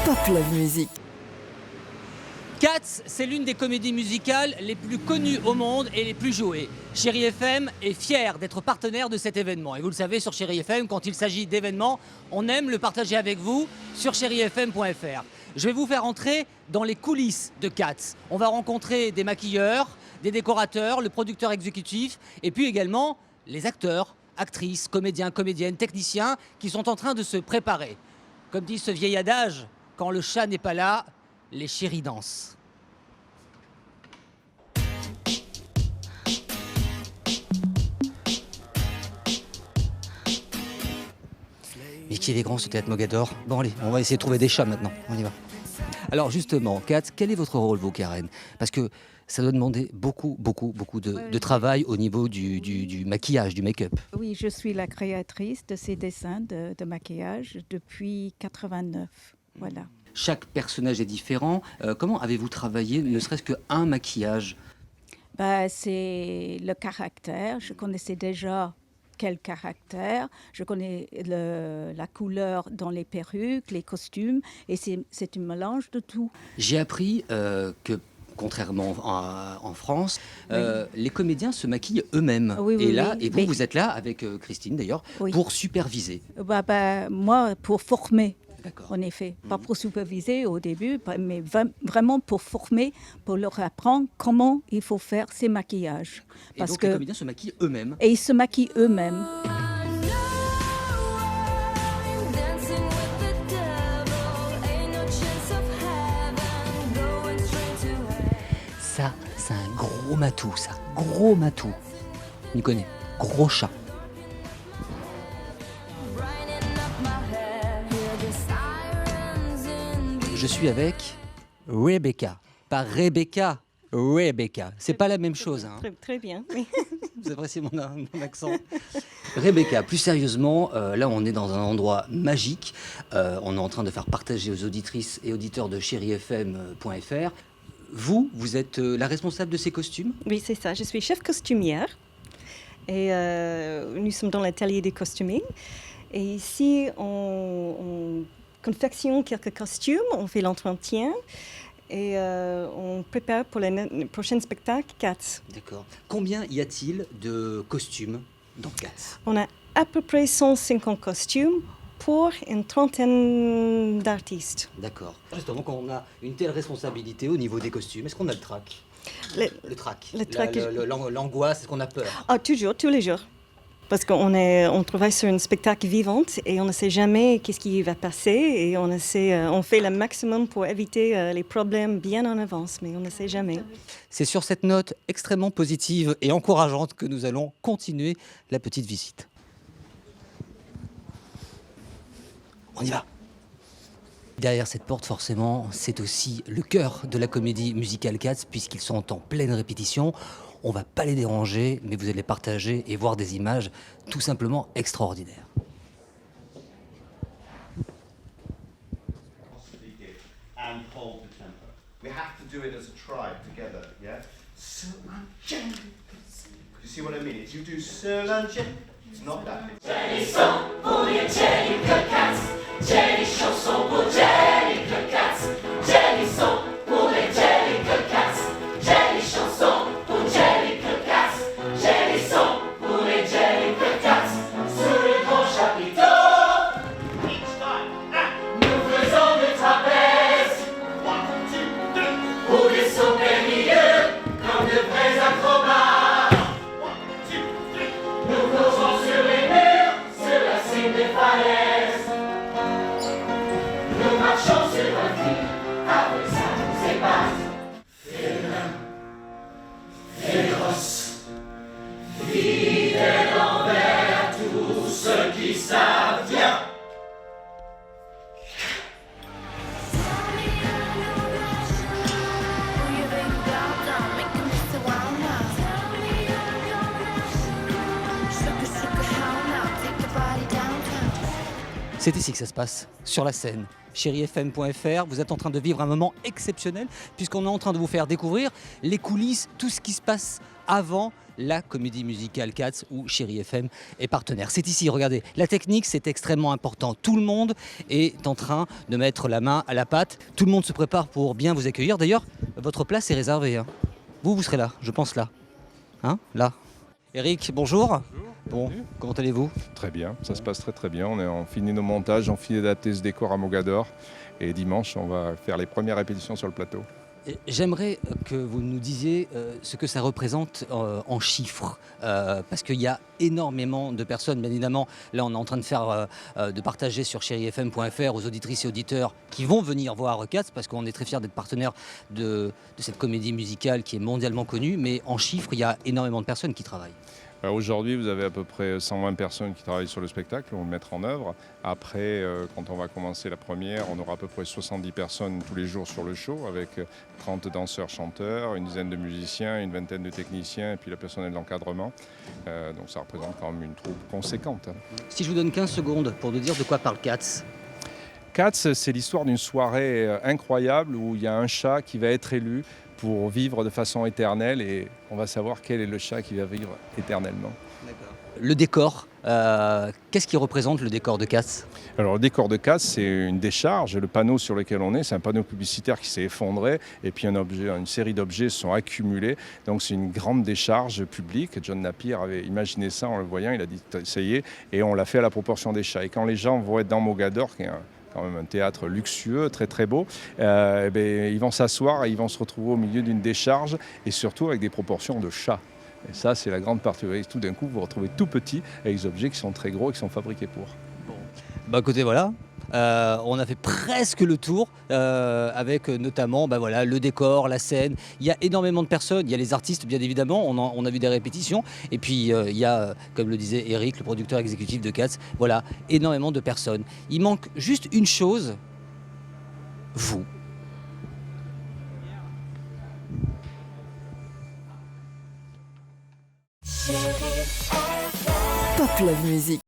Pop Love Music. Cats, c'est l'une des comédies musicales les plus connues au monde et les plus jouées. Chéri FM est fier d'être partenaire de cet événement. Et vous le savez, sur Chéri FM, quand il s'agit d'événements, on aime le partager avec vous sur chérifm.fr. Je vais vous faire entrer dans les coulisses de Cats. On va rencontrer des maquilleurs, des décorateurs, le producteur exécutif et puis également les acteurs, actrices, comédiens, comédiennes, techniciens qui sont en train de se préparer. Comme dit ce vieil adage, quand le chat n'est pas là, les chéris dansent. Mais qui est grand ce théâtre Mogador? Bon allez, on va essayer de trouver des chats maintenant, on y va. Alors justement, Kat, quel est votre rôle, vous, Karen? Parce que ça doit demander beaucoup de travail au niveau du maquillage, du make-up. Oui, je suis la créatrice de ces dessins de maquillage depuis 89. Voilà. Chaque personnage est différent. Comment avez-vous travaillé, ne serait-ce qu'un maquillage? C'est le caractère. Je connaissais déjà quel caractère. Je connais la couleur dans les perruques, les costumes. Et c'est un mélange de tout. J'ai appris que, contrairement en France, les comédiens se maquillent eux-mêmes. Oui, Et vous êtes là, avec Christine d'ailleurs, pour superviser. Moi, pour former. D'accord. En effet, pas pour superviser au début, mais vraiment pour former, pour leur apprendre comment il faut faire ces maquillages. Et donc les comédiens se maquillent eux-mêmes. Et ils se maquillent eux-mêmes. Ça, c'est un gros matou, ça. Gros matou. On y connaît. Gros chat. Je suis avec Rebecca. Pas Rebecca, Rebecca. C'est pas la même chose. Hein. Très bien, oui. Vous appréciez mon accent? Rebecca, plus sérieusement, là on est dans un endroit magique. On est en train de faire partager aux auditrices et auditeurs de chérifm.fr. Vous êtes la responsable de ces costumes? Oui, c'est ça. Je suis chef costumière. Et nous sommes dans l'atelier des costuming. Et ici, on confectionne quelques costumes, on fait l'entretien et on prépare pour le prochain spectacle Cats. D'accord. Combien y a-t-il de costumes dans Cats? On a à peu près 150 costumes pour une trentaine d'artistes. D'accord. Justement, quand on a une telle responsabilité au niveau des costumes, est-ce qu'on a le trac? Le trac. L'angoisse, est-ce qu'on a peur? Ah, toujours, tous les jours. Parce qu'on travaille sur un spectacle vivant et on ne sait jamais qu'est-ce qui va passer et on fait le maximum pour éviter les problèmes bien en avance, mais on ne sait jamais. C'est sur cette note extrêmement positive et encourageante que nous allons continuer la petite visite. On y va. Derrière cette porte, forcément, c'est aussi le cœur de la comédie musicale Cats, puisqu'ils sont en pleine répétition. On ne va pas les déranger, mais vous allez partager et voir des images tout simplement extraordinaires. And hold the tempo. We have to do it as a tribe together, yeah? You see what I mean? If you do it's not that. Jelly son pour les Jelly Cats, Jelly chanson pour Jelly Cats, Jelly son pour les Jelly Cats, Jelly chanson pour Jelly Cats, Jelly son pour les Jelly Cats, sous le grand chapiteau. Each time. Nous faisons du trapèze, 1, 2, 3. pour des sauts périlleux, comme de vrais acrobates. 1, 2, 3. Nous courons sur les murs, sur la cime des falaises. Nous marchons sur un fil, avec ça nous épate. Félin, féroce, fidèle envers tous ceux qui savent bien. C'est ici que ça se passe, sur la scène. chérifm.fr, vous êtes en train de vivre un moment exceptionnel puisqu'on est en train de vous faire découvrir les coulisses, tout ce qui se passe avant la comédie musicale Cats où Chérie FM est partenaire. C'est ici, regardez, la technique c'est extrêmement important. Tout le monde est en train de mettre la main à la pâte. Tout le monde se prépare pour bien vous accueillir. D'ailleurs, votre place est réservée. Hein. Vous serez là, je pense là. Hein, là. Eric, bonjour. Bon, comment allez-vous? Très bien, ça se passe très très bien. On finit nos montages, on finit d'adapter ce décor à Mogador. Et dimanche, on va faire les premières répétitions sur le plateau. J'aimerais que vous nous disiez ce que ça représente en chiffres, parce qu'il y a énormément de personnes, bien évidemment, là on est en train de partager sur chérifm.fr aux auditrices et auditeurs qui vont venir voir Cats, parce qu'on est très fiers d'être partenaire de cette comédie musicale qui est mondialement connue, mais en chiffres, il y a énormément de personnes qui travaillent. Aujourd'hui, vous avez à peu près 120 personnes qui travaillent sur le spectacle, on va le mettre en œuvre. Après, quand on va commencer la première, on aura à peu près 70 personnes tous les jours sur le show, avec 30 danseurs, chanteurs, une dizaine de musiciens, une vingtaine de techniciens, et puis le personnel d'encadrement. Donc ça représente quand même une troupe conséquente. Si je vous donne 15 secondes pour nous dire de quoi parle Cats. Cats, c'est l'histoire d'une soirée incroyable où il y a un chat qui va être élu pour vivre de façon éternelle et on va savoir quel est le chat qui va vivre éternellement. Le décor, qu'est-ce qui représente le décor de Cats? Alors le décor de Cats, c'est une décharge. Le panneau sur lequel on est, c'est un panneau publicitaire qui s'est effondré et puis une série d'objets se sont accumulés. Donc c'est une grande décharge publique. John Napier avait imaginé ça en le voyant, il a dit ça y est, et on l'a fait à la proportion des chats. Et quand les gens vont être dans Mogador, qui est quand même un théâtre luxueux, très très beau, ils vont s'asseoir et ils vont se retrouver au milieu d'une décharge et surtout avec des proportions de chats. Et ça, c'est la grande particularité. Tout d'un coup, vous vous retrouvez tout petit avec des objets qui sont très gros et qui sont fabriqués pour. Bah écoutez, voilà, on a fait presque le tour avec notamment le décor, la scène. Il y a énormément de personnes, il y a les artistes bien évidemment, on a vu des répétitions. Et puis il y a, comme le disait Eric, le producteur exécutif de Cats, voilà, énormément de personnes. Il manque juste une chose, vous. Pop Love Music.